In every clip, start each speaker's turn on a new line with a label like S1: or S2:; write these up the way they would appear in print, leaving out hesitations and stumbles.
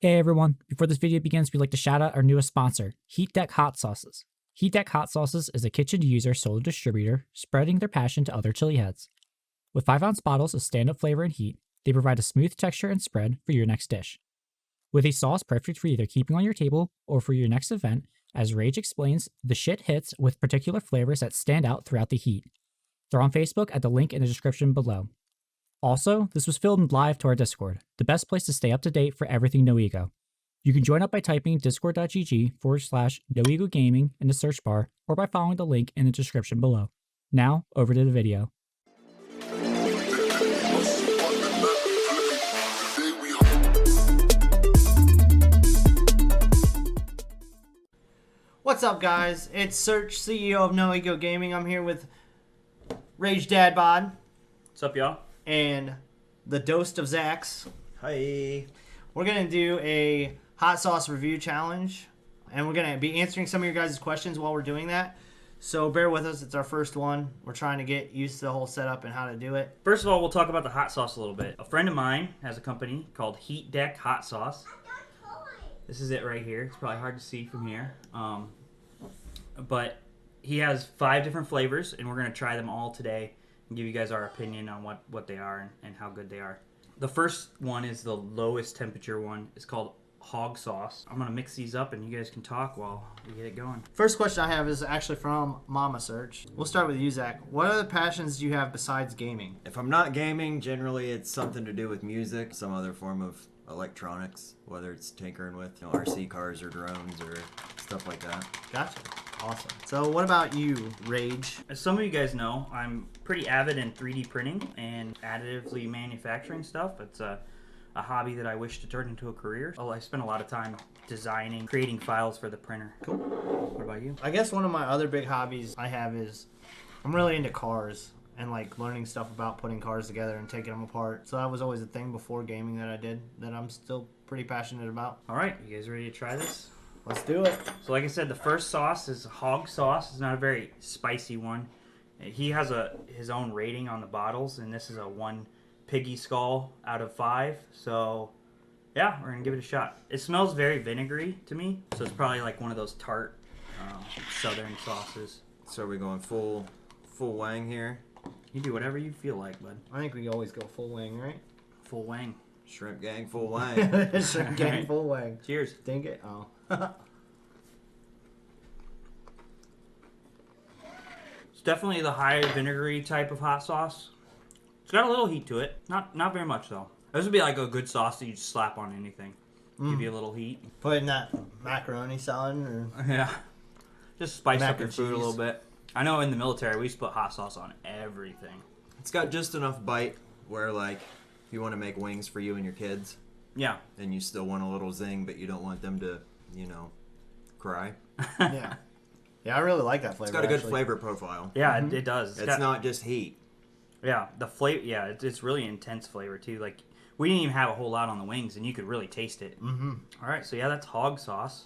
S1: Hey everyone, before this video begins, we'd like to shout out our newest sponsor, HeatDeck Hot Sauces. HeatDeck Hot Sauces is a kitchen user solo distributor spreading their passion to other chili heads. With 5-ounce bottles of stand-up flavor and heat, they provide a smooth texture and spread for your next dish. With a sauce perfect for either keeping on your table or for your next event, as Rage explains, the shit hits with particular flavors that stand out throughout the heat. They're on Facebook at the link in the description below. Also, this was filmed live to our Discord, the best place to stay up to date for everything No Ego. You can join up by typing discord.gg/NoEgoGaming in the search bar or by following the link in the description below. Now, over to the video.
S2: What's up, guys? It's Search, CEO of No Ego Gaming. I'm here with Rage Dad Bod.
S3: What's up, y'all?
S2: And the Dosed of Zax.
S4: Hi.
S2: We're going to do a hot sauce review challenge, and we're going to be answering some of your guys' questions while we're doing that. So bear with us. It's our first one. We're trying to get used to the whole setup and how to do it.
S3: First of all, we'll talk about the hot sauce a little bit. A friend of mine has a company called HeatDeck Hot Sauce. This is it right here. It's probably hard to see from here. But he has 5 different flavors, and we're going to try them all today and give you guys our opinion on what they are and how good they are. The first one is the lowest temperature one. It's called hog sauce. I'm going to mix these up, and you guys can talk while we get it going.
S2: First question I have is actually from Mama Search. We'll start with you, Zach. What other passions do you have besides gaming?
S4: If I'm not gaming, generally it's something to do with music, some other form of electronics, whether it's tinkering with RC cars or drones or stuff like that.
S2: Gotcha. Awesome. So what about you, Rage?
S3: As some of you guys know, I'm pretty avid in 3D printing and additively manufacturing stuff. It's a hobby that I wish to turn into a career. I spend a lot of time designing, creating files for the printer.
S2: Cool.
S3: What about you?
S2: I guess one of my other big hobbies I have is I'm really into cars and like learning stuff about putting cars together and taking them apart. So that was always a thing before gaming that I did that I'm still pretty passionate about.
S3: All right, you guys ready to try this?
S2: Let's do it.
S3: So like I said, the first sauce is hog sauce. It's not a very spicy one. He has his own rating on the bottles, and this is a 1 piggy skull out of 5. So yeah, we're gonna give it a shot. It smells very vinegary to me, so it's probably like one of those tart southern sauces.
S4: So are we going full wang here?
S3: You do whatever you feel like, bud.
S2: I think we always go full wang, right?
S3: Full wang.
S4: Shrimp gang, full wang.
S2: Shrimp gang, full wang.
S3: Cheers.
S2: Think it? Oh.
S3: It's definitely the high vinegary type of hot sauce. It's got a little heat to it. Not very much though. This would be like a good sauce that you just slap on anything. Give you a little heat.
S2: Put in that macaroni salad or
S3: Yeah. Just spice
S2: Mac
S3: up your
S2: and
S3: food a
S2: cheese.
S3: little bit. I know in the military we used to put hot sauce on everything.
S4: It's got just enough bite where, like, if you want to make wings for you and your kids,
S3: Yeah.
S4: and you still want a little zing, but you don't want them to, cry.
S2: yeah. Yeah, I really like that flavor.
S4: It's got a good
S2: actually.
S4: flavor profile.
S3: Yeah, it does.
S4: It's
S3: got,
S4: not just heat.
S3: Yeah, the flavor. Yeah, it's really intense flavor too. Like we didn't even have a whole lot on the wings, and you could really taste it.
S2: Mm-hmm.
S3: All right, so yeah, that's hog sauce.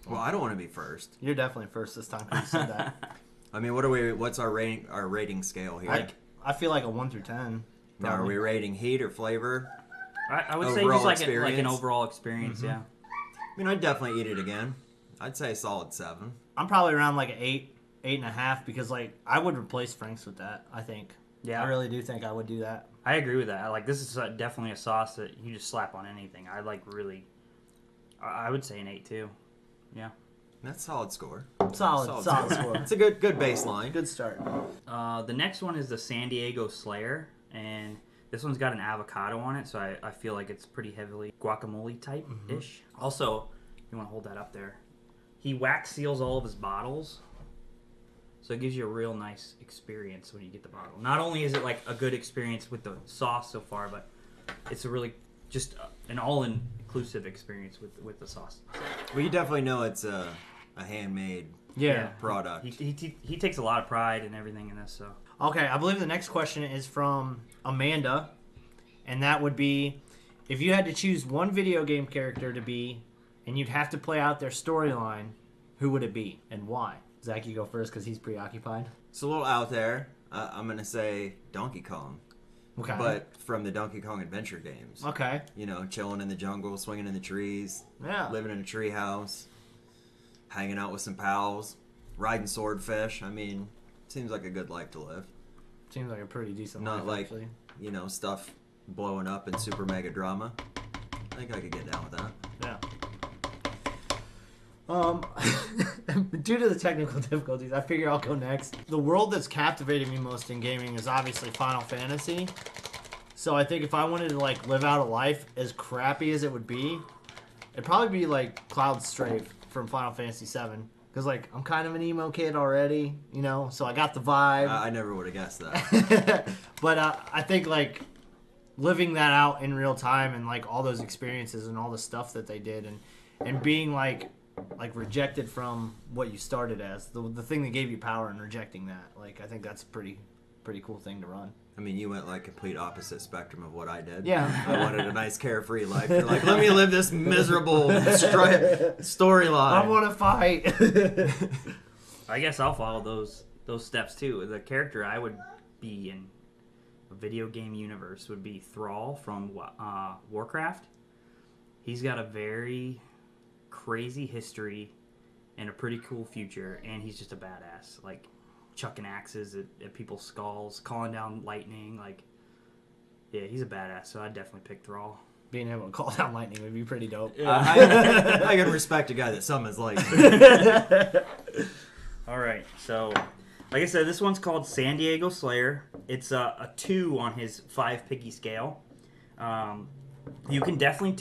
S4: Well, I don't want to be first.
S2: You're definitely first this time because you said that.
S4: I mean, what's our rating scale here?
S2: I feel like a 1 through 10.
S4: Now, are we rating heat or flavor?
S3: I would say
S4: Overall
S3: just like an
S4: experience?
S3: overall experience. Yeah.
S4: I mean, I'd definitely eat it again. I'd say a solid 7.
S2: I'm probably around like an 8.5 because like I would replace Frank's with that. I think.
S3: Yeah.
S2: I really do think I would do that.
S3: I agree with that. Like this is definitely a sauce that you just slap on anything. I like really. I would say an 8 too. Yeah.
S4: That's a solid score.
S2: Solid score.
S4: It's a good baseline.
S2: Good start.
S3: The next one is the San Diego Slayer, and this one's got an avocado on it, so I feel like it's pretty heavily guacamole type-ish. Also, you want to hold that up there. He wax seals all of his bottles, so it gives you a real nice experience when you get the bottle. Not only is it like a good experience with the sauce so far, but it's a really just an all-inclusive experience with the sauce.
S4: Well, you definitely know it's a handmade
S2: Yeah.
S4: product.
S3: He takes a lot of pride in everything in this, so.
S2: Okay, I believe the next question is from Amanda, and that would be, if you had to choose one video game character to be, and you'd have to play out their storyline, who would it be and why? Zach, you go first because he's preoccupied.
S4: It's a little out there. I'm going to say Donkey Kong.
S2: Okay.
S4: but from the Donkey Kong Adventure games.
S2: Okay.
S4: You know, chilling in the jungle, swinging in the trees,
S2: Yeah.
S4: living in a tree house, hanging out with some pals, riding swordfish. I mean, seems like a good life to live.
S2: Seems like a pretty decent
S4: Not
S2: life,
S4: like,
S2: actually.
S4: you know, stuff blowing up in super mega drama. I think I could get down with that.
S2: Yeah. Due to the technical difficulties, I figure I'll go next. The world that's captivated me most in gaming is obviously Final Fantasy. So I think if I wanted to like live out a life as crappy as it would be, it'd probably be like Cloud Strafe from Final Fantasy VII. Because like I'm kind of an emo kid already, you know, so I got the vibe.
S4: I never would have guessed that.
S2: But I think like living that out in real time and like all those experiences and all the stuff that they did and being like rejected from what you started as the thing that gave you power and rejecting that, like I think that's a pretty cool thing to run.
S4: I mean, you went like complete opposite spectrum of what I did.
S2: Yeah.
S4: I wanted a nice carefree life. You're like, let me live this miserable storyline.
S2: I want to fight.
S3: I guess I'll follow those steps too. The character I would be in a video game universe would be Thrall from Warcraft. He's got a very crazy history and a pretty cool future, and he's just a badass. Like chucking axes at people's skulls, calling down lightning. Like, yeah, he's a badass. So I'd definitely pick Thrall.
S2: Being able to call down lightning would be pretty dope.
S4: I can respect a guy that summons lightning.
S3: All right, so like I said, this one's called San Diego Slayer. It's a 2 on his 5 piggy scale. You can definitely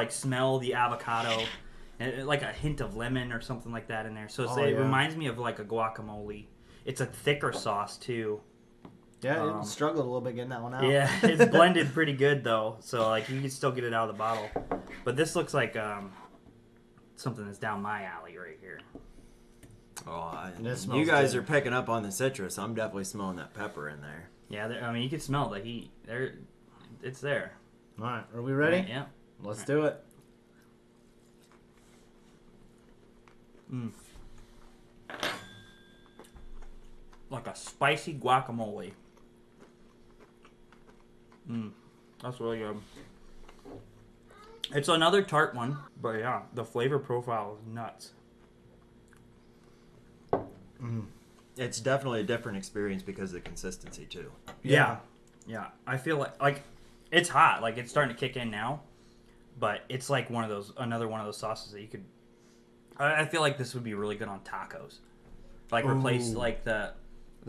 S3: smell the avocado, and like a hint of lemon or something like that in there. So it reminds me of like a guacamole. It's a thicker sauce too.
S2: Yeah, it struggled a little bit getting that one out.
S3: Yeah, it's blended pretty good though, so like you can still get it out of the bottle. But this looks like something that's down my alley right here.
S2: This
S4: You
S2: smells
S4: guys
S2: good.
S4: are picking up on the citrus. I'm definitely smelling that pepper in there.
S3: Yeah, I mean you can smell the heat. It's there.
S2: All right, are we ready?
S3: Yeah.
S2: Let's do it.
S3: Like a spicy guacamole. That's really good. It's another tart one, but yeah, the flavor profile is nuts.
S4: It's definitely a different experience because of the consistency too.
S3: Yeah. I feel like it's hot. Like it's starting to kick in now, but it's like another one of those sauces that you could. I feel like this would be really good on tacos. Like replace like the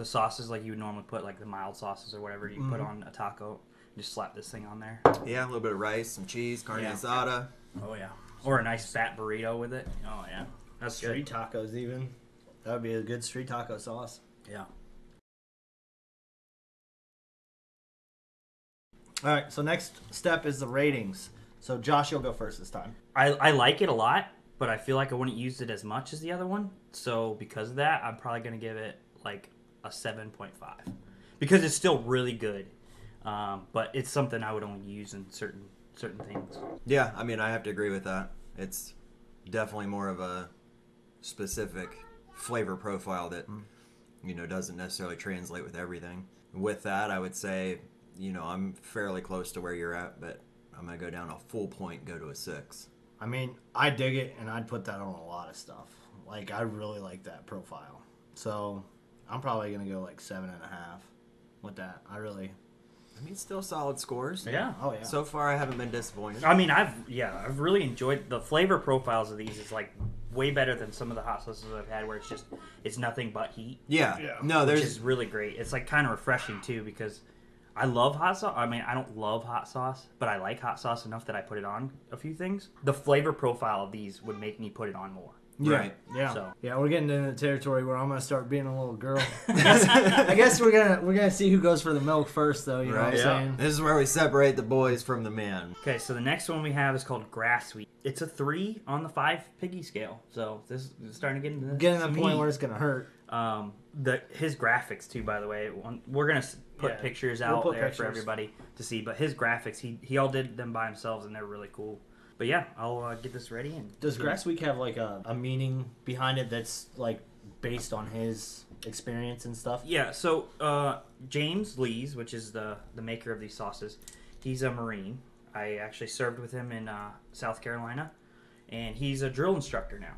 S3: sauces like you would normally put like the mild sauces or whatever you put on a taco. Just slap this thing on there.
S4: Yeah, a little bit of rice, some cheese, carne asada.
S3: Oh yeah. Or a nice fat burrito with it. Oh yeah. That's
S2: Street
S3: good.
S2: tacos even. That would be a good street taco sauce.
S3: Yeah.
S2: All right, so next step is the ratings. So Josh, you'll go first this time.
S3: I like it a lot, but I feel like I wouldn't use it as much as the other one. So because of that, I'm probably going to give it like a 7.5. Because it's still really good. But it's something I would only use in certain things.
S4: Yeah, I mean, I have to agree with that. It's definitely more of a specific flavor profile that, doesn't necessarily translate with everything. With that, I would say, I'm fairly close to where you're at, but I'm going to go down a full point, go to a 6.
S2: I mean, I dig it, and I'd put that on a lot of stuff. Like, I really like that profile. So I'm probably going to go like 7.5 with that. I
S4: mean, still solid scores.
S3: Yeah.
S2: Oh, yeah.
S4: So far, I haven't been disappointed.
S3: I mean, I've really enjoyed the flavor profiles of these. Is like way better than some of the hot sauces I've had, where it's nothing but heat.
S4: Yeah. No,
S3: Which
S4: there's
S3: is really great. It's like kind of refreshing too, because I love hot sauce. I mean, I don't love hot sauce, but I like hot sauce enough that I put it on a few things. The flavor profile of these would make me put it on more.
S4: right.
S2: Yeah.
S3: So-
S2: Yeah, we're getting into the territory where I'm gonna start being a little girl. I guess we're gonna see who goes for the milk first, though. You know what I'm
S4: Right.
S2: saying?
S4: This is where we separate the boys from the men.
S3: Okay, so the next one we have is called Grass Sweet. It's a 3 on the 5 piggy scale. So this is starting to get into
S2: Getting to the
S3: some
S2: point
S3: heat.
S2: where it's gonna hurt.
S3: His graphics too, by the way. We're gonna put
S2: Yeah,
S3: pictures
S2: we'll
S3: out
S2: put
S3: there
S2: pictures.
S3: for everybody to see. But his graphics, he all did them by himself, and they're really cool. But yeah, I'll get this ready. And
S2: Does Grass Week have like a meaning behind it that's like based on his experience and stuff?
S3: Yeah, so James Lees, which is the maker of these sauces, he's a Marine. I actually served with him in South Carolina, and he's a drill instructor now.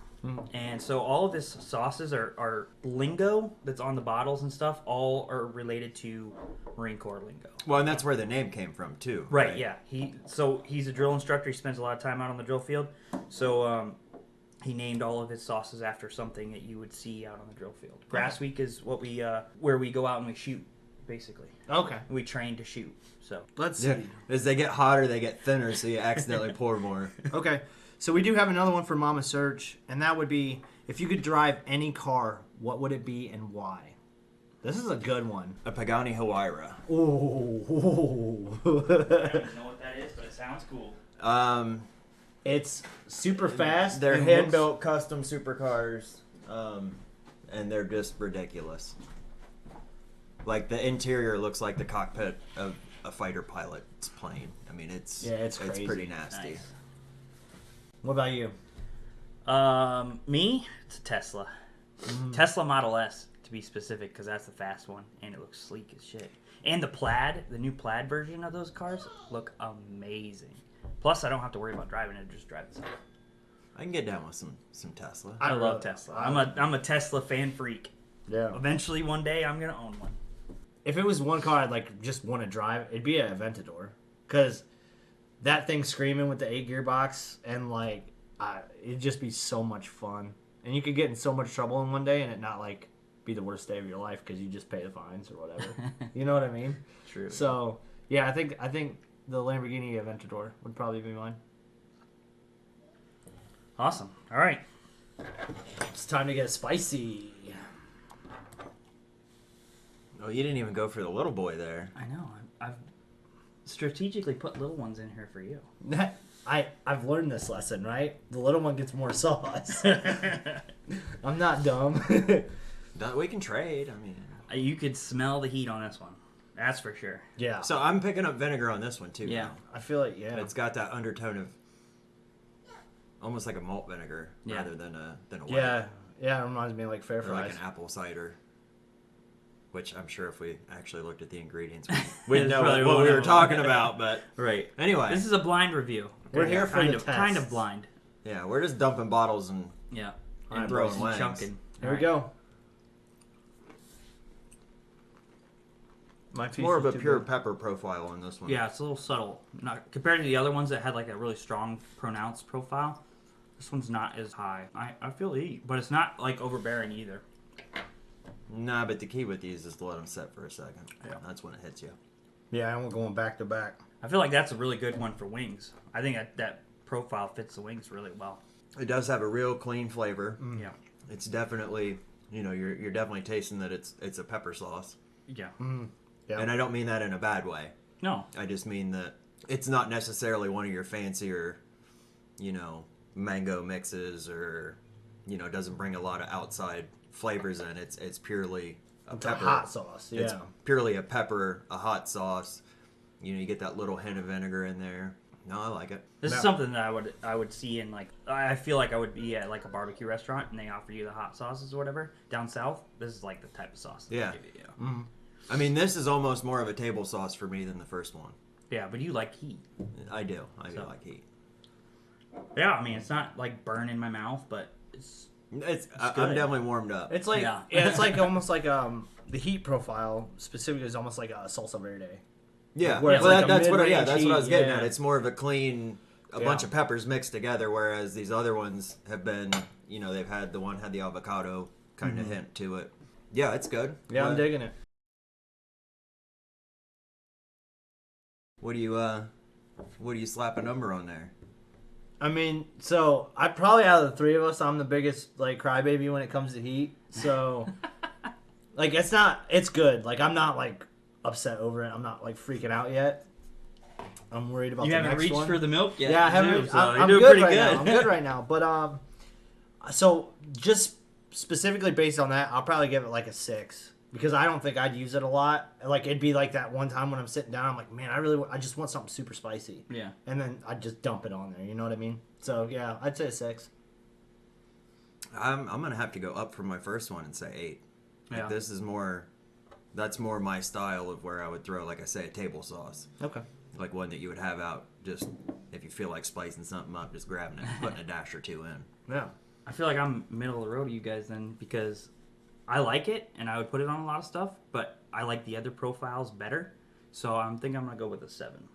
S3: And so all of his sauces are lingo that's on the bottles and stuff, all are related to Marine Corps lingo.
S4: Well, and that's where the name came from too.
S3: Right, yeah. He's a drill instructor. He spends a lot of time out on the drill field. So he named all of his sauces after something that you would see out on the drill field. Grass Week is what we where we go out and we shoot, basically.
S2: Okay.
S3: We train to shoot. So
S2: Let's
S4: Yeah.
S2: see.
S4: As they get hotter, they get thinner, so you accidentally pour more.
S2: Okay. So we do have another one for Mama Search, and that would be, if you could drive any car, what would it be and why? This is a good one.
S4: A Pagani Huayra.
S2: Ooh.
S3: I don't even know what that is, but it sounds cool.
S2: It's super fast.
S4: They're
S2: and
S4: hand
S2: looks-
S4: built custom supercars, and they're just ridiculous. Like the interior looks like the cockpit of a fighter pilot's plane. I mean, it's
S2: crazy.
S4: pretty nasty.
S3: Nice.
S2: What about you?
S3: Me, it's a Tesla. Tesla Model S, to be specific, because that's the fast one, and it looks sleek as shit. And the new Plaid version of those cars look amazing. Plus, I don't have to worry about driving it; just drive itself.
S4: I can get down with some Tesla.
S3: I love
S2: really-
S3: Tesla. I'm a Tesla fan freak.
S2: Yeah.
S3: Eventually, one day, I'm gonna own one.
S2: If it was one car I'd like just want to drive, it'd be an Aventador, because that thing screaming with the 8 gearbox and like it'd just be so much fun, and you could get in so much trouble in one day and it not like be the worst day of your life because you just pay the fines or whatever. You know what I mean?
S3: True.
S2: So yeah, I think the Lamborghini Aventador would probably be mine.
S3: Awesome. All right.
S2: It's time to get spicy.
S4: Oh, you didn't even go for the little boy there.
S3: I know. I've strategically put little ones in here for you.
S2: I've learned this lesson, right? The little one gets more sauce. I'm not dumb.
S4: We can trade. I mean,
S3: You could smell the heat on this one. That's for sure.
S2: Yeah.
S4: so I'm picking up vinegar on this one too.
S3: Yeah.
S4: now.
S2: I feel like
S4: It's got that undertone of almost like a malt vinegar
S3: Yeah.
S4: rather than a white.
S2: Yeah, it reminds me of like fair
S4: Or like
S2: fries.
S4: an apple cider. Which I'm sure if we actually looked at the ingredients, we'd
S3: It's
S4: know
S3: probably
S4: what
S3: one
S4: we
S3: of
S4: were
S3: them.
S4: talking about. But
S3: Right.
S4: anyway,
S3: This is a blind review.
S2: We're here for
S3: kind
S2: the
S3: of kind
S2: tests.
S3: of blind.
S4: yeah, we're just dumping bottles and
S3: Yeah.
S2: Alright,
S3: And
S4: throwing
S3: roasting,
S4: legs.
S3: chunking.
S2: Here we go. My
S4: it's more of a
S2: piece is too
S4: pure
S2: big.
S4: pepper profile on this one.
S3: Yeah, it's a little subtle. Not compared to the other ones that had like a really strong pronounced profile. This one's not as high. I feel the heat, but it's not like overbearing either.
S4: Nah, but the key with these is to let them set for a second.
S3: Yeah.
S4: That's when it hits you.
S2: Yeah, and we're going back to back.
S3: I feel like that's a really good one for wings. I think that profile fits the wings really well.
S4: It does have a real clean flavor.
S3: Yeah.
S4: It's definitely, you're definitely tasting that it's a pepper sauce.
S3: Yeah.
S2: Yeah.
S4: And I don't mean that in a bad way.
S3: No.
S4: I just mean that it's not necessarily one of your fancier, mango mixes or, doesn't bring a lot of outside flavors in. It's purely a
S2: It's
S4: pepper.
S2: a hot sauce.
S4: It's
S2: Yeah.
S4: purely a pepper, a hot sauce. You get that little hint of vinegar in there. No, I like it.
S3: This
S2: No.
S3: is something that I would see in like I feel like I would be at like a barbecue restaurant and they offer you the hot sauces or whatever down south. This is like the type of sauce. That
S4: Yeah.
S3: They give you.
S4: I mean, this is almost more of a table sauce for me than the first one.
S3: Yeah, but you like heat.
S4: I do. I do
S3: So.
S4: like heat.
S3: Yeah, I mean it's not like burn in my mouth, but it's
S4: I'm
S3: good.
S4: definitely warmed up.
S2: It's like
S3: Yeah.
S2: it's like almost like the heat profile specifically is almost like a salsa verde.
S4: Yeah,
S2: Where it's
S4: well,
S2: like a
S4: that's what
S2: mid-range
S4: that's what I was
S2: heat,
S4: getting
S2: yeah.
S4: at. It's more of a clean, a
S2: Yeah.
S4: bunch of peppers mixed together, whereas these other ones have been, they've had the one had the avocado kind of hint to it. Yeah, it's good.
S2: Yeah, I'm digging it.
S4: What do you slap a number on there?
S2: I mean, so I probably out of the three of us, I'm the biggest like crybaby when it comes to heat. So, like, it's good. Like, I'm not like upset over it. I'm not like freaking out yet. I'm worried about
S3: you
S2: the
S3: haven't
S2: next
S3: reached
S2: one.
S3: for the milk yet.
S2: Yeah, I haven't.
S3: too, so
S2: I'm
S3: you're doing
S2: good
S3: pretty
S2: right
S3: good.
S2: now. I'm good right now. But so just specifically based on that, I'll probably give it like a 6 because I don't think I'd use it a lot. Like it'd be like that one time when I'm sitting down, I'm like, man, I just want something super spicy,
S3: Yeah.
S2: and then I'd just dump it on there. You know what I mean? So yeah, I'd say a 6.
S4: I'm gonna have to go up from my first one and say 8. Like,
S3: Yeah.
S4: this is more. That's more my style of where I would throw, like I say, a table sauce.
S2: Okay.
S4: Like one that you would have out just if you feel like spicing something up, just grabbing it, and putting a dash or 2 in.
S2: Yeah.
S3: I feel like I'm middle of the road to you guys then because I like it and I would put it on a lot of stuff, but I like the other profiles better. So I'm thinking I'm gonna go with a 7.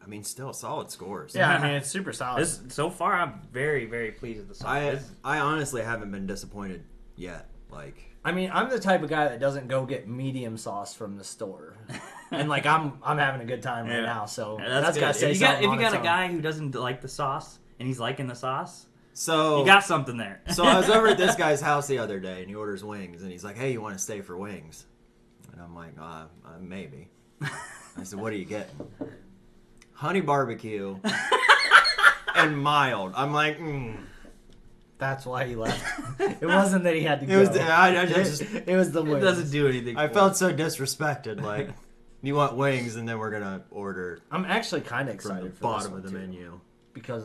S4: I mean, still solid scores.
S2: Yeah, I mean, it's super solid.
S3: This so far I'm very, very pleased with the sauce.
S4: I honestly haven't been disappointed yet. Like,
S2: I mean, I'm the type of guy that doesn't go get medium sauce from the store, and like I'm having a good time right
S3: Yeah.
S2: now. So
S3: Yeah,
S2: that's
S3: good.
S2: gotta say
S3: if you got,
S2: something
S3: if
S2: on
S3: you got
S2: its
S3: a
S2: own.
S3: guy who doesn't like the sauce and he's liking the sauce,
S4: so
S3: you got something there.
S4: So I was over at this guy's house the other day, and he orders wings, and he's like, "Hey, you want to stay for wings?" And I'm like, "Maybe." I said, "What are you getting?" Honey barbecue and mild. I'm like,
S2: That's why he left. It wasn't that he had to
S4: It
S2: go.
S4: was. I just.
S2: it was the
S3: It
S2: wings.
S3: doesn't do anything.
S4: I
S3: for
S4: felt
S3: it.
S4: so disrespected. Like, you want wings, and then we're gonna order
S2: I'm actually kind of
S4: from the
S2: excited for
S4: bottom
S2: this
S4: of
S2: one
S4: the
S2: too,
S4: menu.
S2: because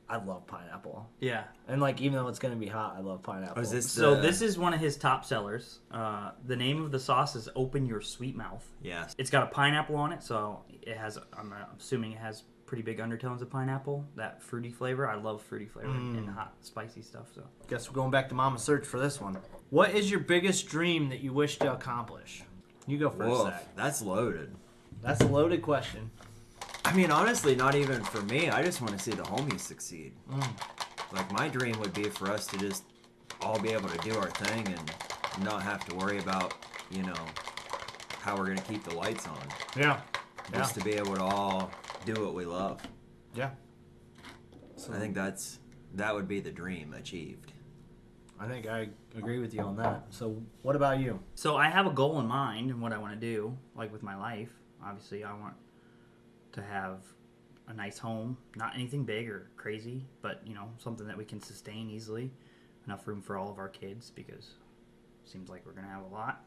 S2: I love pineapple,
S3: Yeah.
S2: and like even though it's gonna be hot, I love pineapple.
S4: Oh, is this
S3: So
S4: the-
S3: this is one of his top sellers. The name of the sauce is Open Your Sweet Mouth.
S4: Yes.
S3: It's got a pineapple on it, so it has. I'm assuming it has pretty big undertones of pineapple. That fruity flavor. I love fruity flavor and hot, spicy stuff. So
S2: Guess we're going back to Mama Search for this one. What is your biggest dream that you wish to accomplish? You go first,
S4: Whoa,
S2: Zach.
S4: that's loaded.
S2: That's a loaded question.
S4: I mean, honestly, not even for me. I just want to see the homies succeed. Like, my dream would be for us to just all be able to do our thing and not have to worry about, how we're going to keep the lights on.
S2: Yeah.
S4: Just to be able to all do what we love.
S2: Yeah. So
S4: I think that would be the dream achieved.
S2: I think I agree with you on that. So what about you?
S3: So I have a goal in mind and what I want to do, like with my life. Obviously, I want to have a nice home, not anything big or crazy, but something that we can sustain easily. Enough room for all of our kids because it seems like we're gonna have a lot.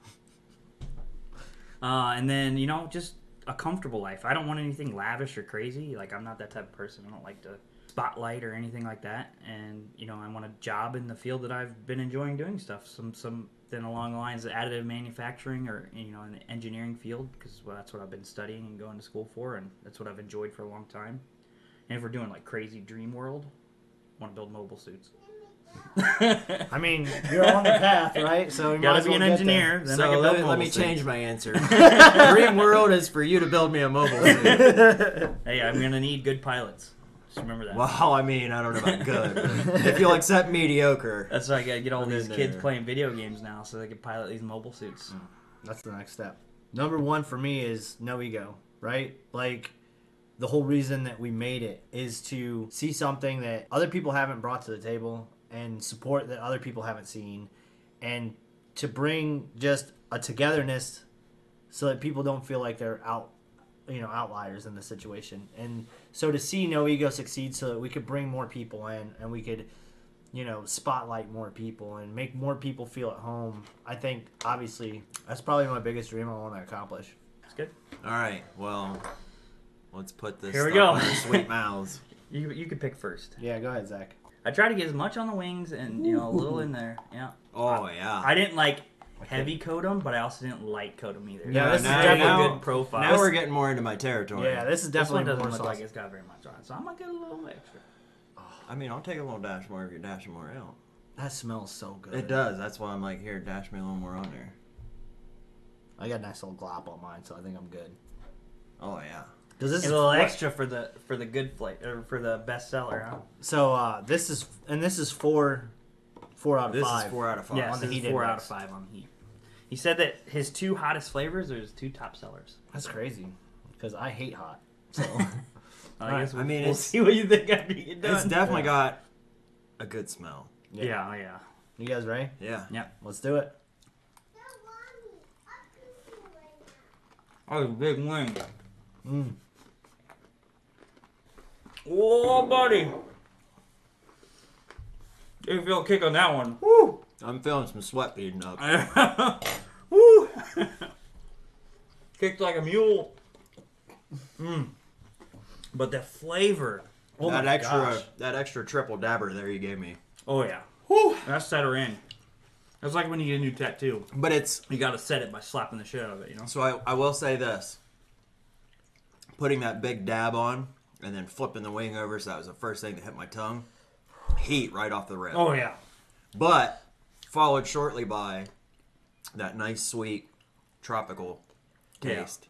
S3: And then just a comfortable life. I don't want anything lavish or crazy. Like I'm not that type of person. I don't like to spotlight or anything like that. And I want a job in the field that I've been enjoying doing stuff. Something along the lines of additive manufacturing or in the engineering field because that's what I've been studying and going to school for, and that's what I've enjoyed for a long time. And if we're doing like crazy dream world, I want to build mobile suits.
S2: I mean, you're on the path, right? So you might
S3: Gotta
S2: as
S3: be
S2: well
S3: an
S2: get
S3: engineer. Then I
S4: So
S3: can build
S4: let
S3: mobile
S4: me
S3: suits.
S4: change my answer. Dream world is for you to build me a mobile suit.
S3: Hey, I'm gonna need good pilots. Just remember that.
S4: Well, I mean, I don't know about good. But if you'll accept mediocre.
S3: That's why I gotta get all
S4: I'm
S3: these
S4: in
S3: kids
S4: there.
S3: playing video games now, so they can pilot these mobile suits.
S2: That's the next step. Number one for me is no ego, right? Like, the whole reason that we made it is to see something that other people haven't brought to the table and support that other people haven't seen, and to bring just a togetherness so that people don't feel like they're outliers in the situation. And so to see No Ego succeed so that we could bring more people in and we could spotlight more people and make more people feel at home. I think, obviously, that's probably my biggest dream I want to accomplish.
S3: That's good.
S4: All right, well, let's put this
S3: Here we
S4: stuff
S3: go.
S4: in our sweet mouths.
S3: You can pick first.
S2: Yeah, go ahead, Zach.
S3: I try to get as much on the wings and a little in there. Yeah.
S4: Oh, yeah.
S3: I didn't heavy coat them, but I also didn't light coat them either.
S2: Yeah,
S3: This
S2: this
S3: is
S2: is
S3: definitely
S2: now-
S3: a good profile.
S4: Now we're getting more into my territory.
S2: Yeah, this is
S3: This one
S2: definitely
S3: doesn't
S2: more
S3: look
S2: sauce.
S3: like it's got very much on it, so I'm gonna get a little extra.
S4: I mean, I'll take a little dash more if you're dashing more out.
S2: That smells so good.
S4: It does. That's why I'm like, here, dash me a little more on there.
S2: I got a nice little glop on mine, so I think I'm good.
S4: Oh, yeah.
S2: Does this
S3: A little extra for the good flavor, or for the bestseller, huh?
S2: So this is 4 out of
S4: This
S2: 5.
S4: is 4 out of 5.
S3: Yeah,
S2: on the
S3: this is
S2: heat
S3: 4 out
S2: index.
S3: of 5 on the heat. He said that his 2 hottest flavors are his 2 top sellers.
S2: That's crazy, because I hate hot. So
S3: I guess
S4: I mean,
S3: we'll
S4: it's-
S3: see what you think after you get done.
S4: It's definitely got a good smell.
S3: Yeah.
S2: you guys ready?
S4: Yeah.
S2: Let's do it.
S3: Oh, big wing.
S2: Mm.
S3: Whoa, buddy. You feel a kick on that one.
S2: Woo!
S4: I'm feeling some sweat beading up.
S3: Woo! Kicked like a mule. But the flavor.
S2: Oh
S4: that
S2: my
S4: extra
S2: gosh.
S4: that extra triple dabber there you gave me.
S3: Oh, yeah. Whew, that's set her in. It's like when you get a new tattoo.
S4: But it's
S3: You gotta set it by slapping the shit out of it, you know?
S4: so I will say this: putting that big dab on and then flipping the wing over, so that was the first thing that hit my tongue. Heat right off the rip.
S3: Oh, yeah.
S4: But followed shortly by that nice, sweet, tropical taste.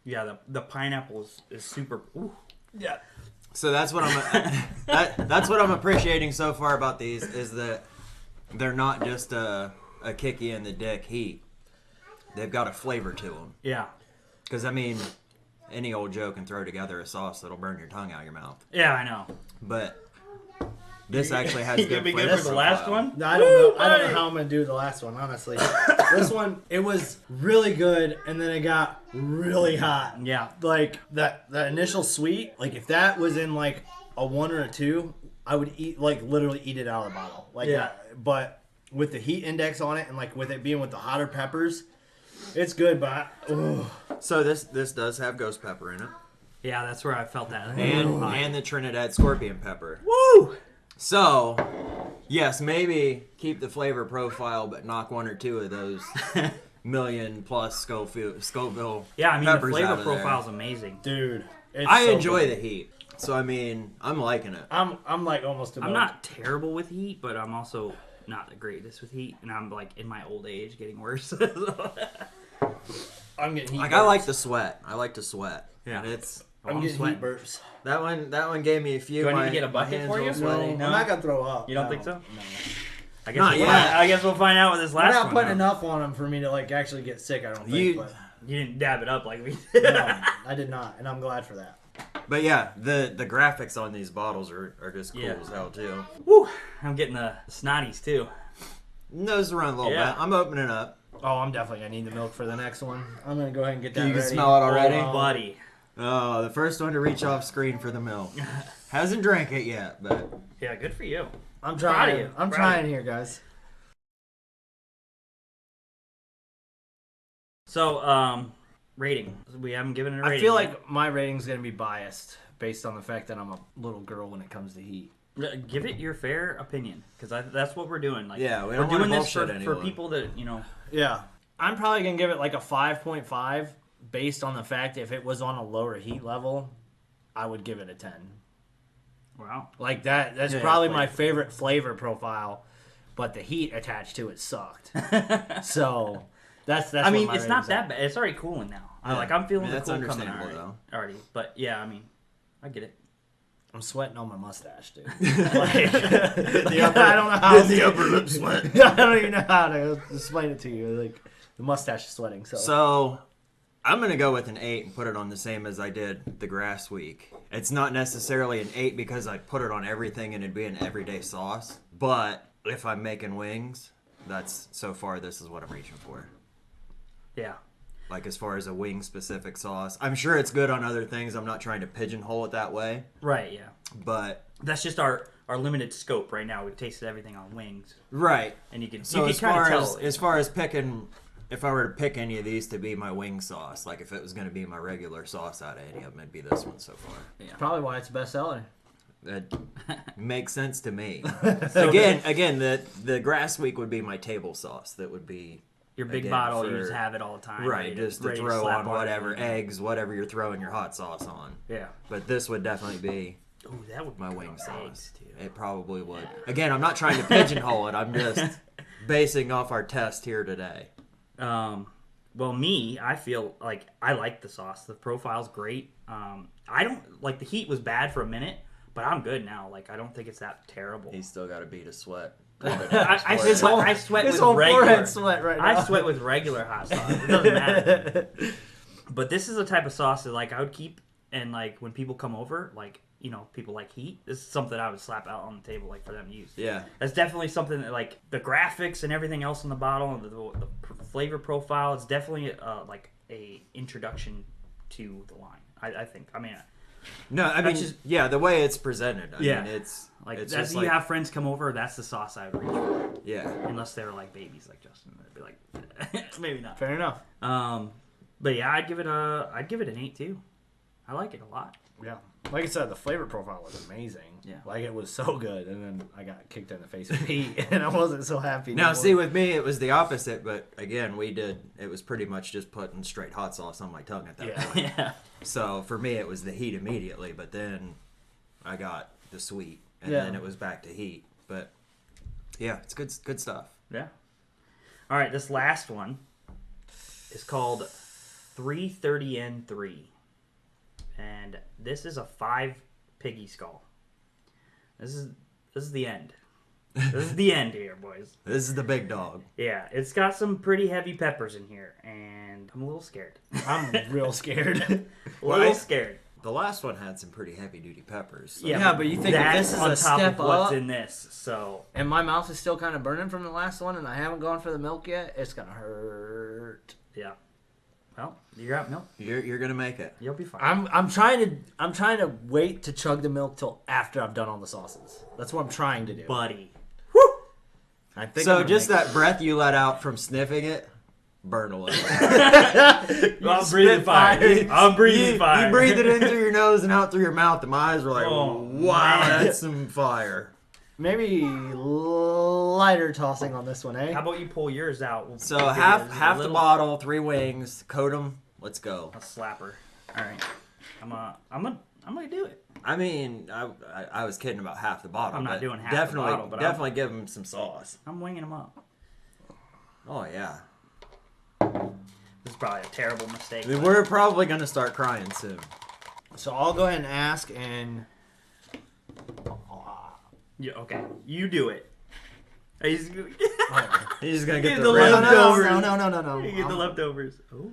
S3: Yeah, the pineapple is super... Ooh.
S2: Yeah.
S4: So that's what that's what I'm appreciating so far about these is that they're not just a kick you in the dick heat. They've got a flavor to them.
S3: Yeah.
S4: Because I mean, any old Joe can throw together a sauce that'll burn your tongue out of your mouth.
S3: Yeah, I know.
S4: But this actually has
S3: You
S4: good
S3: gonna be
S4: flavor
S3: good for the last
S4: profile.
S3: one?
S2: No, I don't know. I don't know how I'm gonna do the last one. Honestly, this one it was really good, and then it got really hot.
S3: Yeah.
S2: Like that initial sweet. Like if that was in like a 1 or a 2, I would eat like literally eat it out of the bottle. Like
S3: Yeah.
S2: but with the heat index on it, and like with it being with the hotter peppers, it's good. But
S4: So this does have ghost pepper in it,
S3: Yeah, that's where I felt that.
S4: and the Trinidad scorpion pepper.
S3: Woo!
S4: So, yes, maybe keep the flavor profile, but knock 1 or 2 of those million plus Scoville
S3: Yeah, I mean, the
S4: peppers
S3: flavor
S4: out of there.
S3: profile's amazing.
S2: dude, it's
S4: I
S2: so
S4: enjoy
S2: good.
S4: the heat, so I mean, I'm liking it.
S2: I'm like almost.
S3: I'm not terrible with heat, but I'm also not the greatest with heat, and I'm like in my old age getting worse.
S2: I'm getting heat.
S4: Like
S2: burps.
S4: I like to sweat. I like to sweat.
S3: Yeah.
S4: And it's
S2: I'm getting
S3: sweating.
S2: heat burps.
S4: that one gave me a few.
S3: Do I need to
S4: my-
S3: get a
S4: my
S3: bucket
S4: hands
S3: for
S4: were
S3: you?
S4: sweaty.
S3: No.
S2: I'm not gonna throw up.
S3: You don't
S2: No,
S3: think so?
S2: No.
S3: I guess
S4: Not
S3: we'll
S4: yet.
S3: find, I guess we'll find out with this
S2: We're
S3: last
S2: not
S3: one.
S2: putting
S3: now.
S2: enough on them for me to like actually get sick. I don't think.
S4: You-
S2: But
S3: You didn't dab it up like we did.
S2: no, I did not, and I'm glad for that.
S4: But yeah, the graphics on these bottles are just cool
S3: Yeah.
S4: as hell too.
S3: Woo! I'm getting the snotties too.
S4: Nose around a little
S3: Yeah.
S4: bit. I'm opening up.
S2: Oh, I'm definitely gonna need the milk for the next one. I'm gonna go ahead and get that.
S4: You can
S2: ready.
S4: smell it already?
S3: Oh, buddy.
S4: Oh, the first one to reach off screen for the milk. Hasn't drank it yet, but
S3: Yeah, good for you.
S2: I'm
S3: Proud
S2: trying.
S3: of you.
S2: I'm
S3: Proud
S2: trying
S3: of
S2: here, guys.
S3: So, rating. We haven't given it a rating.
S2: I feel
S3: yet.
S2: like my rating's gonna be biased based on the fact that I'm a little girl when it comes to heat.
S3: Give it your fair opinion, because that's what we're doing. Like,
S4: Yeah, we
S3: we're
S4: don't wanna
S3: doing this for,
S4: bullshit
S3: for
S4: anyone.
S3: people that
S2: Yeah, I'm probably gonna give it like a 5.5 based on the fact if it was on a lower heat level, I would give it a 10.
S3: Wow.
S2: Like that. That's
S4: Yeah,
S2: probably
S4: flavor.
S2: my favorite flavor profile, but the heat attached to it sucked. So that's.
S3: I
S2: what
S3: mean,
S2: my
S3: it's not
S2: rating's
S3: that
S2: at.
S3: bad. It's already cooling now.
S4: Yeah.
S3: Like I'm feeling
S4: I mean,
S3: the
S4: that's
S3: cool coming
S4: understandable,
S3: already. But yeah, I mean, I get it.
S2: I'm sweating on my mustache, dude. Like, I don't know how
S4: the upper lip sweat.
S2: I don't even know how to explain it to you. Like the mustache is sweating.
S4: So I'm gonna go with an 8 and put it on the same as I did the grass week. It's not necessarily an 8 because I put it on everything and it'd be an everyday sauce. But if I'm making wings, that's so far this is what I'm reaching for.
S3: Yeah.
S4: Like as far as a wing specific sauce, I'm sure it's good on other things. I'm not trying to pigeonhole it that way,
S3: Right. Yeah.
S4: but
S3: That's just our limited scope right now. We've tasted everything on wings,
S4: right.
S3: and you can
S4: So
S3: you
S4: as
S3: can kind
S4: far
S3: of
S4: as
S3: tell.
S4: as far as picking, if I were to pick any of these to be my wing sauce, like if it was going to be my regular sauce out of any of them, it'd be this one so far.
S2: probably why it's a bestseller.
S4: That makes sense to me. Again, the grass week would be my table sauce. That would be
S3: Your big
S4: again,
S3: bottle, you
S4: for-
S3: just have it all the time.
S4: right,
S3: ready
S4: just to
S3: ready
S4: throw
S3: slap
S4: on whatever
S3: everything.
S4: eggs, whatever you're throwing your hot sauce on.
S3: Yeah.
S4: But this would definitely be
S3: Ooh, that would be
S4: my
S3: good
S4: wing
S3: on
S4: sauce.
S3: eggs, too.
S4: It probably would. Again, I'm not trying to pigeonhole it. I'm just basing off our test here today.
S3: Well, me, I feel like I like the sauce. The profile's great. I don't like the heat was bad for a minute, but I'm good now. Like I don't think it's that terrible.
S4: He's still got to beat a sweat.
S3: I sweat
S2: His
S3: with
S2: whole
S3: regular.
S2: forehead sweat right now.
S3: I sweat with regular hot sauce. It doesn't matter. But this is the type of sauce that like I would keep, and like when people come over, like people like heat. This is something I would slap out on the table like for them to use.
S4: Yeah.
S3: That's definitely something that like the graphics and everything else in the bottle and the flavor profile. It's definitely like a introduction to the line. I think. I mean,
S4: No, I mean,
S3: just-
S4: yeah, the way it's presented. I
S3: Yeah.
S4: mean, it's
S3: like
S4: it's
S3: as
S4: just
S3: you
S4: like,
S3: have friends come over, that's the sauce I would reach for.
S4: yeah.
S3: Unless they were like babies, like Justin, I'd be like, maybe not.
S2: Fair enough.
S3: But yeah, I'd give it an 8 too. I like it a lot.
S2: Yeah. Like I said, the flavor profile was amazing.
S3: Yeah.
S2: Like it was so good, and then I got kicked in the face with heat, and I wasn't so happy.
S4: Now,
S2: no
S4: see,
S2: more.
S4: with me, it was the opposite, but again, it was pretty much just putting straight hot sauce on my tongue at that
S2: Yeah.
S4: point.
S3: Yeah.
S4: So for me, it was the heat immediately, but then I got the sweet, and
S2: Yeah.
S4: then it was back to heat. But yeah, it's good stuff.
S3: Yeah. All right, this last one is called 330N3. And this is a 5 piggy skull. This is the end. This is the end here, boys.
S4: This is the big dog.
S3: Yeah, it's got some pretty heavy peppers in here, and I'm a little scared.
S2: I'm real scared.
S3: A little
S4: Right?
S3: scared.
S4: The last one had some pretty heavy duty peppers. So.
S2: Yeah, but you think if
S3: that's
S2: this is
S3: on
S2: a
S3: top
S2: step
S3: of what's
S2: up-
S3: in this, so
S2: and my mouth is still kind of burning from the last one, and I haven't gone for the milk yet. It's gonna hurt.
S3: yeah. Well, you're out milk.
S4: You're gonna make it.
S3: You'll be fine.
S2: I'm trying to wait to chug the milk till after I've done all the sauces. That's what I'm trying to do.
S3: Buddy.
S2: I think
S4: So
S2: I'm gonna
S4: just
S2: make
S4: that breath you let out from sniffing it, burn a little.
S3: I'm breathing fire. I'm breathing fire.
S4: You breathe it in through your nose and out through your mouth. And my eyes were like,
S3: Oh,
S4: wow,
S3: man.
S4: that's some fire.
S2: Maybe lighter tossing on this one, eh?
S3: How about you pull yours out? We'll
S4: So
S3: give
S4: half
S3: yours a
S4: half the
S3: little-
S4: bottle, 3 wings, coat them. Let's go.
S3: A slapper. All right. I'm gonna do it.
S4: I mean, I was kidding about half the bottle.
S3: I'm not
S4: but
S3: doing half the
S4: definitely,
S3: bottle, but
S4: definitely give them some sauce.
S3: I'm winging them up.
S4: Oh yeah,
S3: This is probably a terrible mistake.
S4: I mean,
S3: but-
S4: we're probably gonna start crying soon.
S2: So I'll go ahead and ask, and
S3: Yeah, okay. You do it. He's gonna
S4: He's gonna
S3: Get
S4: get
S3: the
S4: the red.
S3: leftovers.
S2: no.
S3: get the leftovers. Oh.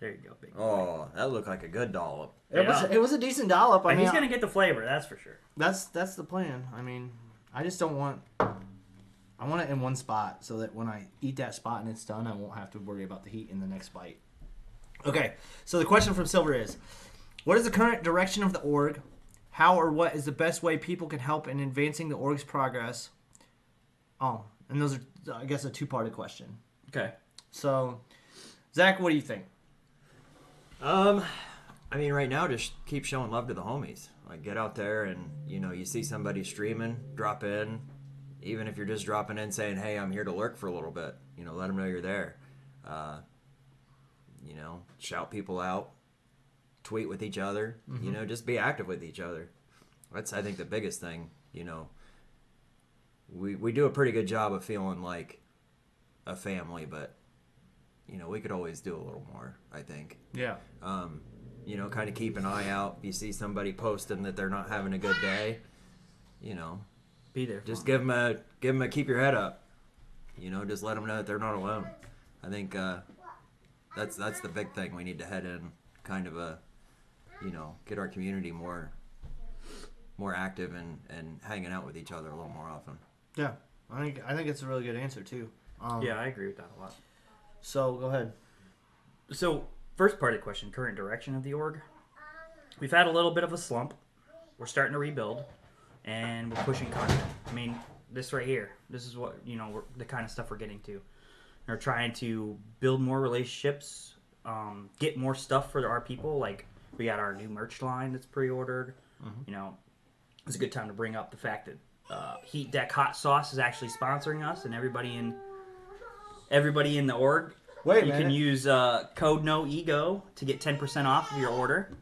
S3: There you go, big.
S4: Oh, that looked like a good dollop.
S2: It was a decent dollop. I
S3: And
S2: mean,
S3: he's gonna get the flavor, that's for sure.
S2: that's the plan. I mean, I just don't want. I want it in one spot so that when I eat that spot and it's done, I won't have to worry about the heat in the next bite. Okay, so the question from Silver is, what is the current direction of the org? How or what is the best way people can help in advancing the org's progress? Oh, and those are, I guess, a two-parted question.
S3: Okay.
S2: So, Zach, what do you think?
S4: I mean, right now, just keep showing love to the homies. Like, get out there and, you see somebody streaming, drop in. Even if you're just dropping in saying, hey, I'm here to lurk for a little bit. Let them know you're there. Shout people out. Tweet with each other. Just be active with each other. That's, I think, the biggest thing. We do a pretty good job of feeling like a family, but, we could always do a little more, I think.
S2: Yeah.
S4: Kind of keep an eye out. If you see somebody posting that they're not having a good day,
S3: Be there.
S4: just give them a keep your head up. Just let them know that they're not alone. I think that's the big thing. We need to head in kind of get our community more active and hanging out with each other a little more often.
S2: Yeah. I think it's a really good answer too.
S3: Yeah, I agree with that a lot.
S2: So go ahead.
S3: So, first part of the question, current direction of the org. We've had a little bit of a slump. We're starting to rebuild, and we're pushing content. I mean, this right here, this is what, the kind of stuff we're getting to. We're trying to build more relationships, get more stuff for our people. Like, we got our new merch line that's pre-ordered. It's a good time to bring up the fact that Heat Deck Hot Sauce is actually sponsoring us, and everybody in the org,
S2: Wait a
S3: you
S2: minute.
S3: can use code NOEGO to get 10% off of your order.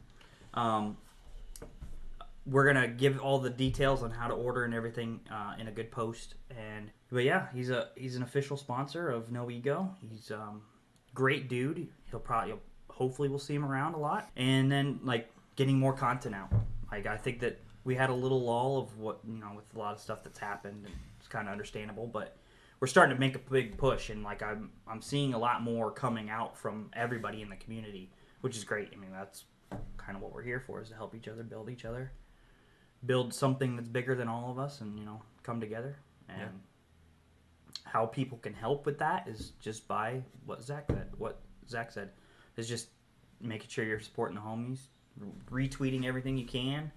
S3: We're gonna give all the details on how to order and everything in a good post. But yeah, he's an official sponsor of No Ego. He's great dude. Hopefully we'll see him around a lot. And then like getting more content out. Like I think that we had a little lull of what with a lot of stuff that's happened, and it's kind of understandable. But we're starting to make a big push, and like I'm seeing a lot more coming out from everybody in the community, which is great. I mean, that's kind of what we're here for, is to help each other, build something that's bigger than all of us, and come together. And how people can help with that is just by what Zach said, is just making sure you're supporting the homies, retweeting everything you can,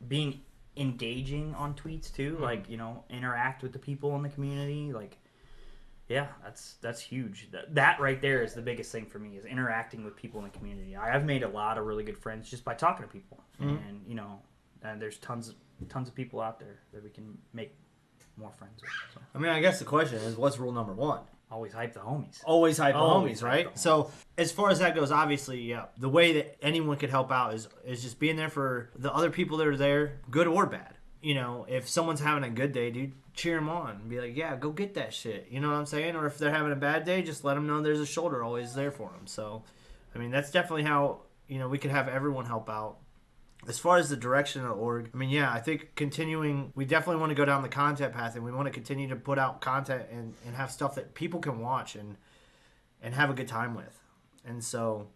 S3: being engaging on tweets too, like interact with the people in the community. Like Yeah, that's huge. That right there is the biggest thing for me is interacting with people in the community. I've made a lot of really good friends just by talking to people, and and there's tons of people out there that we can make more friends with. So
S2: I mean, I guess the question is, what's rule number one?
S3: always hype the homies.
S2: Always hype the
S3: Always
S2: homies,
S3: hype
S2: right?
S3: the homies.
S2: So as far as that goes, obviously, yeah, the way that anyone could help out is just being there for the other people that are there, good or bad. You know, if someone's having a good day, dude, cheer them on and be like, yeah, go get that shit. You know what I'm saying? Or if they're having a bad day, just let them know there's a shoulder always there for them. So, I mean, that's definitely how, we could have everyone help out. As far as the direction of the org, I mean, yeah, I think continuing, we definitely want to go down the content path, and we want to continue to put out content and have stuff that people can watch and have a good time with. And so,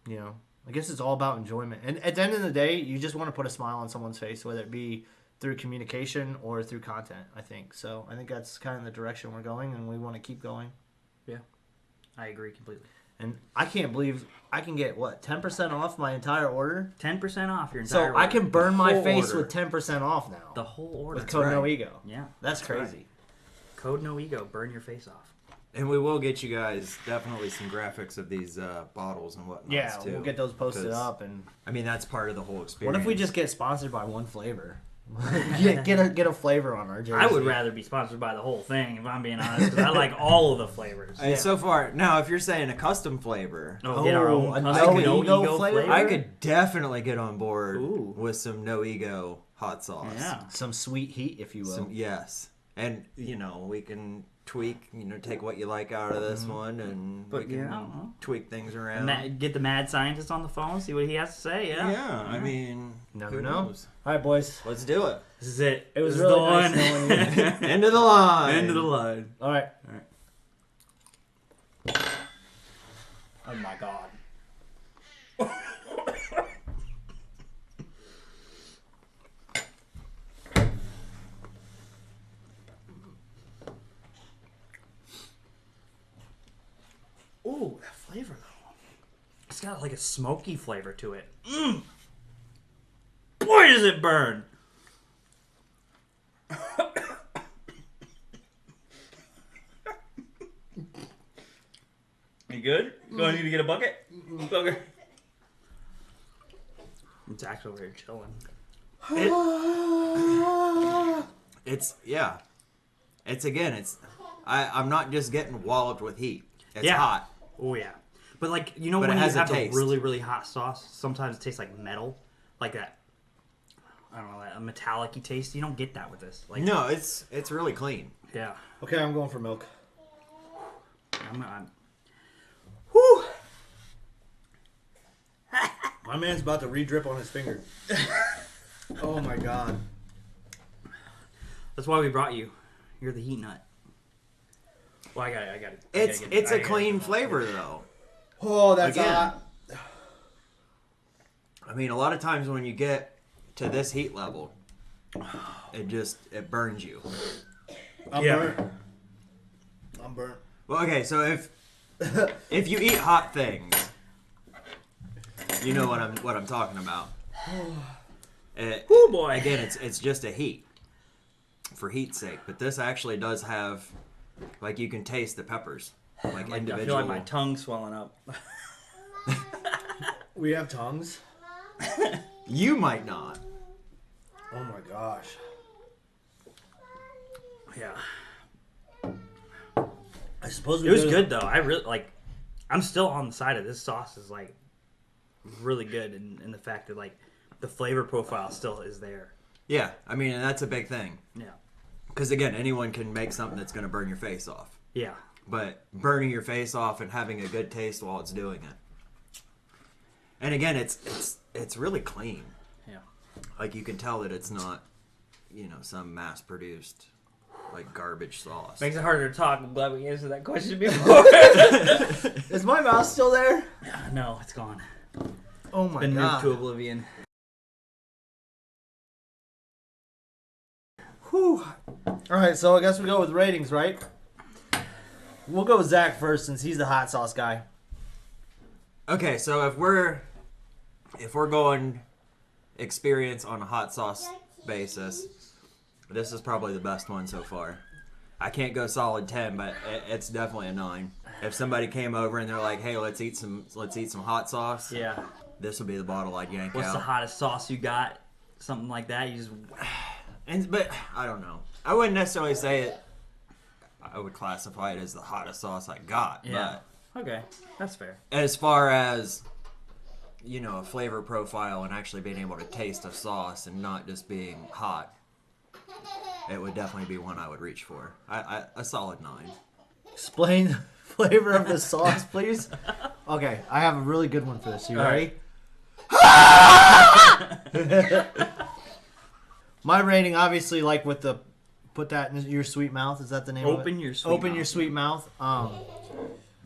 S2: I guess it's all about enjoyment. And at the end of the day, you just want to put a smile on someone's face, whether it be through communication or through content, I think. So I think that's kind of the direction we're going, and we want to keep going.
S3: Yeah, I agree completely.
S2: And I can't believe I can get, 10% off my entire order?
S3: 10% off your entire
S2: So
S3: order.
S2: I can burn my
S3: whole
S2: face
S3: order.
S2: with 10% off now.
S3: The whole order.
S2: with code
S4: right.
S2: No Ego.
S3: Yeah.
S2: That's
S3: right.
S2: crazy.
S3: Code No Ego. Burn your face off.
S4: And we will get you guys definitely some graphics of these bottles and whatnot.
S2: Yeah,
S4: too,
S2: we'll get those posted
S4: 'cause,
S2: up. And
S4: I mean, that's part of the whole experience.
S2: what if we just get sponsored by one flavor? get a flavor on our jersey.
S3: I would rather be sponsored by the whole thing, if I'm being honest, because I like all of the flavors.
S4: And so far, now if you're saying a custom flavor,
S3: Get our own
S2: a
S3: custom
S2: No Ego flavor?
S4: I could definitely get on board
S3: Ooh.
S4: with some No Ego hot sauce.
S3: Yeah.
S2: Some sweet heat, if you will.
S4: Yes. And, we can tweak, take what you like out of this one, and
S3: But,
S4: we can
S3: yeah.
S4: tweak things around.
S3: Get the mad scientist on the phone, see what he has to say. Yeah.
S4: Yeah, I mean,
S2: Never
S4: who
S2: know.
S4: knows?
S2: All right, boys.
S4: Let's do it.
S3: This is it.
S2: It was
S3: This is
S2: really
S3: the
S2: nice
S3: one.
S2: knowing you.
S4: End of the line.
S3: End of the line.
S2: All right.
S3: Oh my god. Ooh, that flavor though. It's got like a smoky flavor to it. Mmm. Boy, does it burn. You good? You need to get a bucket? Okay. It's actually over here chilling.
S4: I'm not just getting walloped with heat. It's
S3: Yeah.
S4: hot.
S3: Oh yeah. But like when
S4: it
S3: you
S4: has a
S3: have a
S4: taste.
S3: really, really hot sauce, sometimes it tastes like metal. Like that. I don't know, that a metallic-y taste. You don't get that with this. Like
S4: No, it's really clean.
S3: yeah.
S2: Okay, I'm going for milk.
S3: I'm
S2: Whew. My man's about to re-drip on his finger. Oh my god.
S3: That's why we brought you. You're the heat nut. Well, I got it.
S4: It's a clean flavor though.
S2: Oh, that's
S4: Again.
S2: hot.
S4: I mean, a lot of times when you get to this heat level, it burns you.
S2: I'm
S3: Yeah.
S2: burnt. I'm burnt.
S4: Well, okay, so if you eat hot things, you know what I'm talking about.
S3: Oh boy.
S4: Again, it's just a heat for heat's sake, but this actually does have, like, you can taste the peppers, like
S3: I
S4: individual.
S3: feel like my tongue's swelling up.
S2: We have tongues?
S4: You might not.
S2: Oh my gosh.
S3: Yeah.
S2: I suppose we
S3: It was
S2: go to-
S3: good though. I really like. I'm still on the side of this sauce is like really good, in the fact that like the flavor profile still is there.
S4: Yeah, I mean, and that's a big thing.
S3: Yeah.
S4: Because again, anyone can make something that's going to burn your face off.
S3: Yeah.
S4: But burning your face off and having a good taste while it's doing it. And again, it's really clean.
S3: Yeah.
S4: Like, you can tell that it's not, some mass-produced, like, garbage sauce.
S3: Makes it harder to talk. I'm glad we answered that question before.
S2: Is my mouse still there?
S3: No, it's gone.
S2: Oh my
S3: Been moved
S2: god.
S3: to oblivion.
S2: Whew. Alright, so I guess we go with ratings, right? We'll go with Zach first since he's the hot sauce guy.
S4: Okay, so if we're going experience on a hot sauce basis, this is probably the best one so far. I can't go solid 10, but it's definitely a 9. If somebody came over and they're like, "Hey, let's eat some hot sauce,"
S3: Yeah.
S4: this would be the bottle I'd yank
S3: What's
S4: out.
S3: the hottest sauce you got? Something like that. You just
S4: But I don't know. I wouldn't necessarily say it. I would classify it as the hottest sauce I got.
S3: yeah. Okay, that's fair.
S4: But as far as a flavor profile and actually being able to taste a sauce and not just being hot, it would definitely be one I would reach for. A solid 9.
S2: Explain the flavor of the sauce, please. Okay, I have a really good one for this. You
S3: All
S2: ready? My rating, obviously, like with the put that in your sweet mouth. Is that the name of it?
S3: Open your sweet
S2: Open
S3: mouth.
S2: your sweet mouth.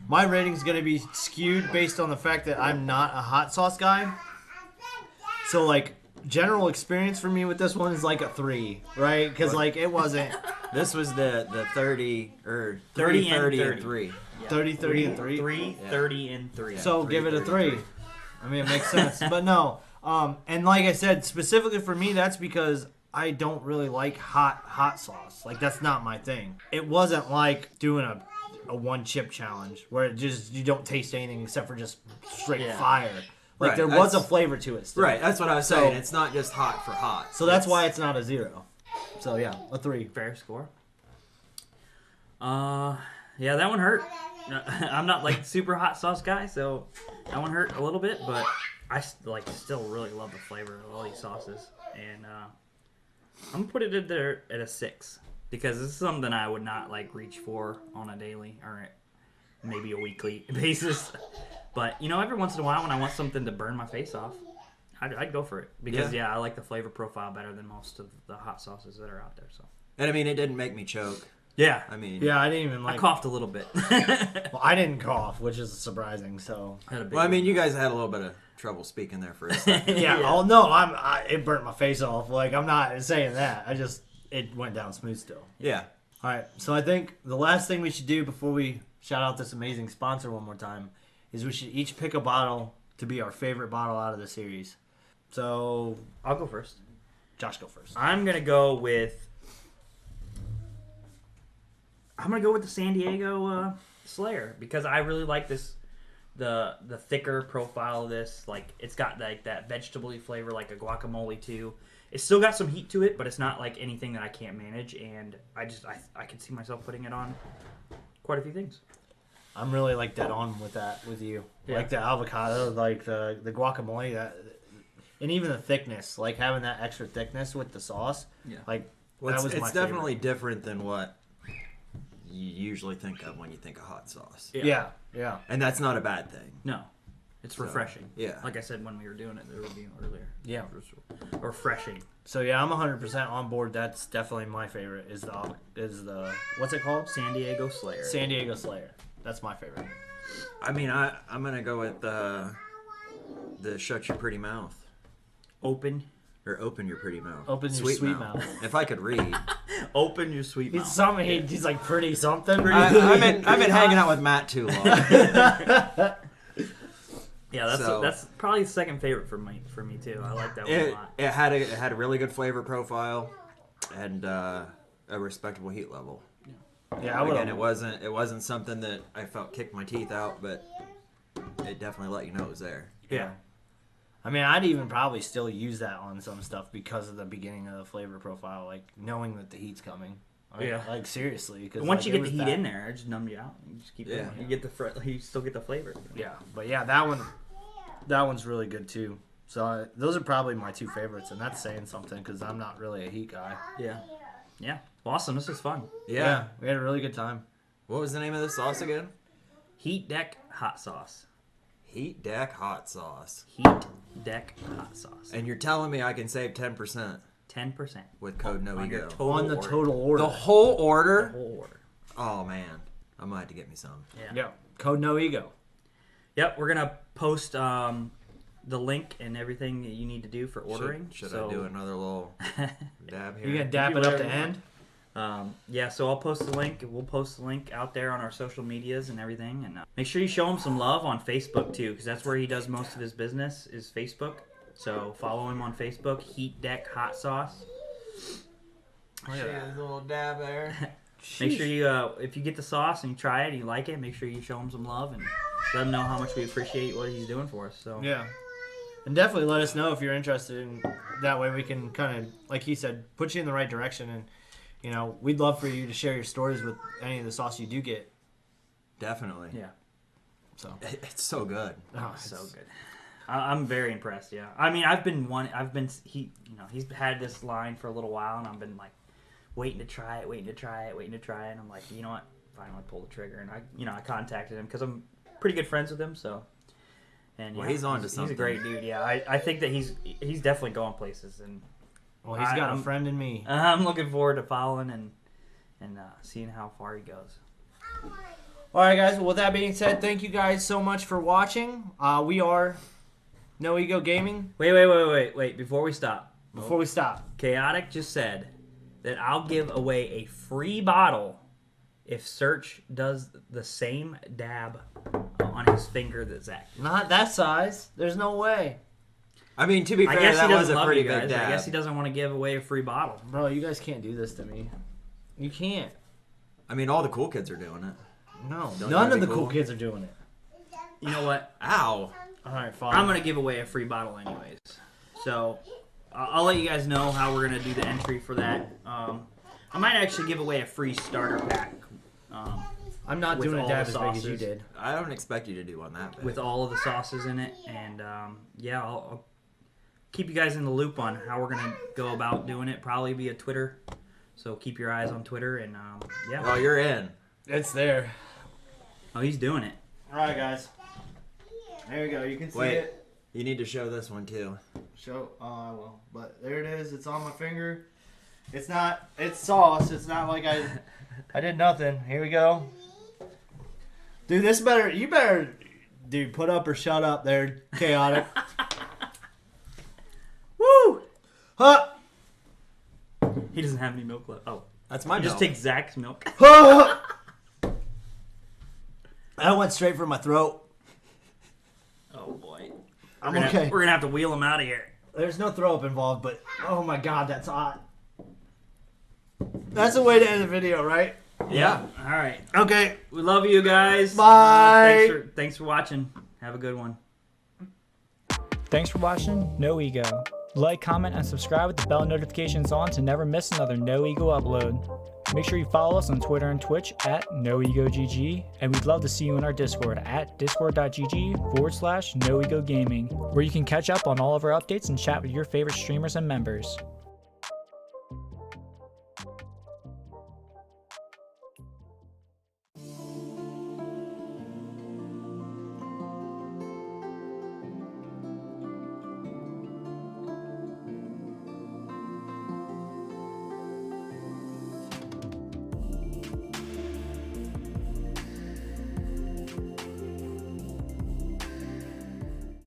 S2: My rating's gonna be skewed based on the fact that I'm not a hot sauce guy. So like general experience for me with this one is like a 3, right? Because like it wasn't
S4: This was the 30 or
S3: 30
S4: 30
S3: and
S4: and 3.
S2: 30, 30, and 3.
S3: 3, 30, and 3.
S2: So
S4: 3,
S2: give it a
S4: 30,
S2: 3. I mean, it makes sense. But no, and like I said, specifically for me, that's because I don't really like hot sauce. Like that's not my thing. It wasn't like doing a one chip challenge where it just you don't taste anything except for just straight
S3: Yeah.
S2: fire. Like
S4: Right,
S2: there was a
S4: that's-
S2: flavor to it. Still.
S4: Right, that's what I was
S2: So-
S4: saying. It's not just hot for hot.
S2: So that's why it's not a 0. So yeah, a 3.
S3: Fair score. Yeah, that one hurt. I'm not like super hot sauce guy, so that one hurt a little bit, but I still really love the flavor of all these sauces, and I'm gonna put it in there at a 6 because this is something I would not like reach for on a daily or maybe a weekly basis. But every once in a while when I want something to burn my face off, I'd go for it because I like the flavor profile better than most of the hot sauces that are out there. So
S4: And I mean, it didn't make me choke.
S3: yeah,
S4: I mean,
S2: Yeah, I didn't even
S3: I
S2: like.
S3: coughed a little bit.
S2: Well, I didn't cough, which is surprising. So
S3: Had a big
S4: well, I mean,
S3: one.
S4: you guys had a little bit of trouble speaking there for a second.
S2: yeah.
S3: Yeah.
S2: Oh no, it burnt my face off. Like I'm not saying that. It went down smooth still.
S4: Yeah.
S2: All right, so I think the last thing we should do before we shout out this amazing sponsor one more time is we should each pick a bottle to be our favorite bottle out of the series. So,
S3: I'll go first.
S2: Josh, go first.
S3: I'm gonna go with the San Diego Slayer because I really like this, the thicker profile of this. Like it's got like that vegetable-y flavor, like a guacamole too. It's still got some heat to it, but it's not like anything that I can't manage. And I can see myself putting it on quite a few things.
S2: I'm really like dead on with that with you.
S3: Yeah.
S2: Like the avocado, like the guacamole, and even the thickness, like having that extra thickness with the sauce.
S3: Yeah.
S2: Like
S4: Well,
S2: that was my
S4: it's
S2: favorite.
S4: definitely different than what you usually think of when you think of hot sauce.
S2: Yeah, yeah.
S4: And that's not a bad thing.
S3: No, it's refreshing.
S4: yeah.
S3: Like I said when we were doing it, the review earlier.
S2: Yeah.
S3: Refreshing.
S2: So yeah, I'm 100% on board. That's definitely my favorite. Is the what's it called?
S3: San Diego Slayer.
S2: San Diego Slayer. That's my favorite.
S4: I mean, I'm gonna go with the shut your pretty mouth
S3: Open
S4: or open your pretty mouth.
S2: Open your sweet mouth.
S4: If I could read,
S3: Open your sweet mouth.
S2: He's something. He's like pretty something.
S4: I've been hanging out with Matt too long.
S3: Yeah, that's probably the second favorite for me too. I like that one a lot.
S4: It had a really good flavor profile and a respectable heat level.
S2: Yeah, I would.
S4: Again, it wasn't something that I felt kicked my teeth out, but it definitely let you know it was there.
S2: Yeah. I mean, I'd even probably still use that on some stuff because of the beginning of the flavor profile, like knowing that the heat's coming. Like,
S3: Yeah.
S2: Like seriously, because
S3: But once you get the heat in there, it just numb you out. You just keep
S4: Yeah.
S3: going. You get you still get the flavor.
S2: Yeah, but yeah, that one's really good too. So those are probably my two favorites, and that's saying something because I'm not really a heat guy.
S3: Yeah. Yeah. Awesome. This is fun.
S4: Yeah.
S2: We had a really good time.
S4: What was the name of the sauce again?
S3: Heat Deck Hot Sauce.
S4: Heat Deck Hot Sauce.
S3: Heat Deck Hot Sauce.
S4: And you're telling me I can save 10%
S3: 10%
S4: with code
S3: on your
S4: NoEgo.
S3: total
S2: On the
S3: order.
S2: total order.
S4: The whole
S3: The
S4: order?
S3: whole order.
S4: Oh man, I might have to get me some.
S3: Yeah.
S2: Yeah. Code no ego.
S3: Yep. We're gonna post the link and everything that you need to do for ordering.
S4: Should
S3: so,
S4: I do another little dab here?
S2: You gonna dap
S3: do
S2: it up
S3: whatever
S2: to
S3: you want.
S2: end?
S3: Yeah, so I'll post the link. We'll post the link out there on our social medias and everything. And make sure you show him some love on Facebook too, because that's where he does most of his business is Facebook. So follow him on Facebook, Heat Deck Hot Sauce.
S4: Look at that little dab there.
S3: Make sure you, if you get the sauce and you try it and you like it, make sure you show him some love and let him know how much we appreciate what he's doing for us. So
S2: Yeah. And definitely let us know if you're interested in that way we can kind of, like he said, put you in the right direction. And, you know, we'd love for you to share your stories with any of the sauce you do get.
S4: Definitely.
S3: yeah,
S2: So,
S4: It's so good.
S2: oh,
S3: so
S2: it's-
S3: good. I'm very impressed. Yeah, I mean, he's had this line for a little while, and I've been like waiting to try it, and I'm like, you know what? Finally pull the trigger, and I contacted him because I'm pretty good friends with him. So, and
S4: Well,
S3: yeah,
S4: he's on to
S3: He's a
S4: something.
S3: great dude. Yeah, I think that he's definitely going places, and
S2: Well, he's got a
S3: I'm-
S2: friend in me.
S3: I'm looking forward to following and seeing how far he goes.
S2: All right, guys. Well, with that being said, thank you guys so much for watching. We are No Ego Gaming.
S3: Wait! Before we stop,
S2: Before we stop,
S3: Chaotic just said that I'll give away a free bottle if Search does the same dab on his finger that Zach.
S2: not that size. There's no way,
S4: I mean, to be
S3: I
S4: fair,
S3: guess he
S4: that was
S3: doesn't
S4: a
S3: love
S4: pretty
S3: you
S4: big
S3: guys.
S4: dab.
S3: I guess he doesn't want to give away a free bottle.
S2: bro. You guys can't do this to me. You can't.
S4: I mean, all the cool kids are doing it.
S2: No,
S4: Don't
S2: none
S4: you
S2: of the
S4: be
S2: cool
S4: cool?
S2: kids are doing it.
S3: You know what?
S4: Ow.
S2: All right, fine.
S3: I'm gonna give away a free bottle anyways. So I'll let you guys know how we're gonna do the entry for that. I might actually give away a free starter pack.
S2: I'm not
S3: with
S2: doing a
S3: all
S2: dab
S3: the
S2: as big as you
S3: sauces.
S2: did.
S4: I don't expect you to do one that big.
S3: With all of the sauces in it, and yeah, I'll keep you guys in the loop on how we're gonna go about doing it. Probably via Twitter, so keep your eyes on Twitter. And yeah,
S4: Oh, you're in.
S2: It's there.
S3: oh, he's doing it.
S2: All right, guys. There you go. You can see
S4: Wait.
S2: it.
S4: You need to show this one too.
S2: Show. Oh, I will. But there it is. It's on my finger. It's not. It's sauce. It's not like I did nothing. Here we go. Dude, this better. You better. Dude, put up or shut up there, Chaotic. Woo! Huh!
S3: He doesn't have any milk left. Oh,
S4: That's my
S3: just
S4: milk.
S3: take Zach's milk.
S2: Huh! That went straight for my throat.
S3: Oh boy,
S2: I'm
S3: we're
S2: okay.
S3: gonna have to wheel him out of here.
S2: There's no throw up involved, but oh my god, that's hot. That's the way to end the video, right?
S3: Yeah. All right.
S2: Okay.
S3: We love you guys.
S2: Bye.
S3: Thanks for watching. Have a good one.
S1: Thanks for watching No Ego. Like, comment, and subscribe with the bell notifications on to never miss another No Ego upload. Make sure you follow us on Twitter and Twitch at NoEgoGG, and we'd love to see you in our Discord at discord.gg/NoEgoGaming, where you can catch up on all of our updates and chat with your favorite streamers and members.